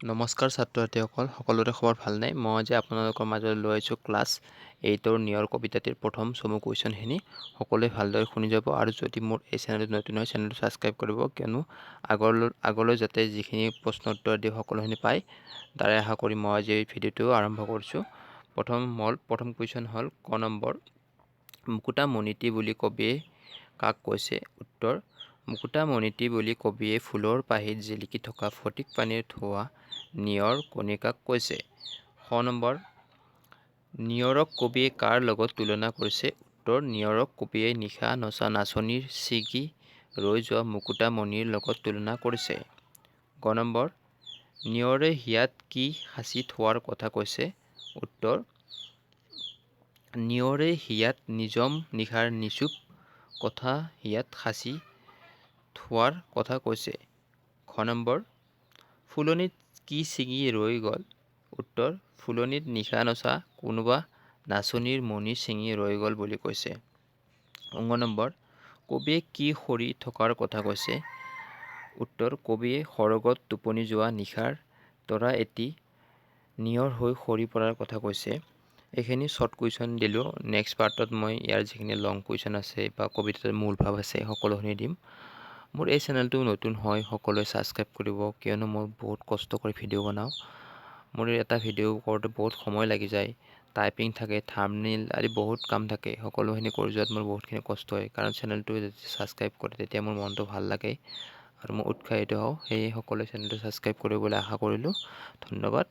নমস্কাৰ ছাত্ৰ-ছাত্ৰীসকল, সকলোৰে খবৰ ভালনে? মই আজি আপোনালোকৰ মাজলৈ লৈ আহিছোঁ ক্লাছ 8ৰ নিয়ৰ কবিতাটিৰ প্ৰথম চমু কুৱেশ্যনখিনি। সকলোৱে ভালদৰে শুনি যাব আৰু যদি মোৰ এই চেনেলটো নতুন হয় চেনেলটো ছাবস্ক্ৰাইব কৰিব, কিয়নো আগলৈ যাতে যিখিনি প্ৰশ্ন উত্তৰ দিয়ে সকলোখিনি পায়, তাৰে আশা কৰি মই আজি এই ভিডিঅ'টো আৰম্ভ কৰিছোঁ। প্ৰথম কুৱেশ্যন হ'ল ক নম্বৰ, মুকুতা মণিটি বুলি কবিয়ে কাক কৈছে? উত্তৰ, মুকুতা মণিটি বুলি কবিয়ে ফুলৰ পাহিত জিলিকি থকা ফটিক পানীৰ থোৱা নিয়ৰ কণিকাক কৈছে। খ নম্বৰ, নিয়ৰক কবিয়ে কাৰ লগত তুলনা কৰিছে? উত্তৰ, নিয়ৰক কবিয়ে নিশা নচা নাচনীৰ ছিগি ৰৈ যোৱা মুকুতা মণিৰ লগত তুলনা কৰিছে। গ নম্বৰ, নিয়ৰে হিয়াত কি সাঁচি থোৱাৰ কথা কৈছে? উত্তৰ, নিয়ৰে হিয়াত নিজম নিশাৰ নিচুপ কথা হিয়াত সাঁচি থোৱাৰ কথা কৈছে। খ নম্বৰ, ফুলনিত কি ছিগি ৰৈ গ'ল? উত্তৰ, ফুলনিত নিশা নচা কোনোবা নাচনীৰ মণি ছিঙি ৰৈ গ'ল বুলি কৈছে। ঙ নম্বৰ, কবিয়ে কি সৰি থকাৰ কথা কৈছে? উত্তৰ, কবিয়ে সৰগত টোপনি যোৱা নিশাৰ তৰা এটি নিয়ৰ হৈ সৰি পৰাৰ কথা কৈছে। এইখিনি শ্বৰ্ট কুৱেশ্যন দিলোঁ। নেক্সট পাৰ্টত মই ইয়াৰ যিখিনি লং কুৱেশ্যন আছে বা কবিতাৰ মূল ভাৱ আছে সকলোখিনি দিম। মোৰ এই চেনেলটো নতুন হয়, সকলোৱে ছাবস্ক্ৰাইব কৰিব, কিয়নো মই বহুত কষ্ট কৰি ভিডিঅ' বনাওঁ। মোৰ এটা ভিডিঅ' কৰোঁতে বহুত সময় লাগি যায়, টাইপিং থাকে, থাম্বনেইল আদি বহুত কাম থাকে। সকলোখিনি কৰি যোৱাত মোৰ বহুতখিনি কষ্ট হয়, কাৰণ চেনেলটো যেতিয়া ছাবস্ক্ৰাইব কৰে তেতিয়া মোৰ মনটো ভাল লাগে আৰু মই উৎসাহিত হওঁ। সেয়ে সকলোৱে চেনেলটো ছাবস্ক্ৰাইব কৰিব বুলি আশা কৰিলোঁ। ধন্যবাদ।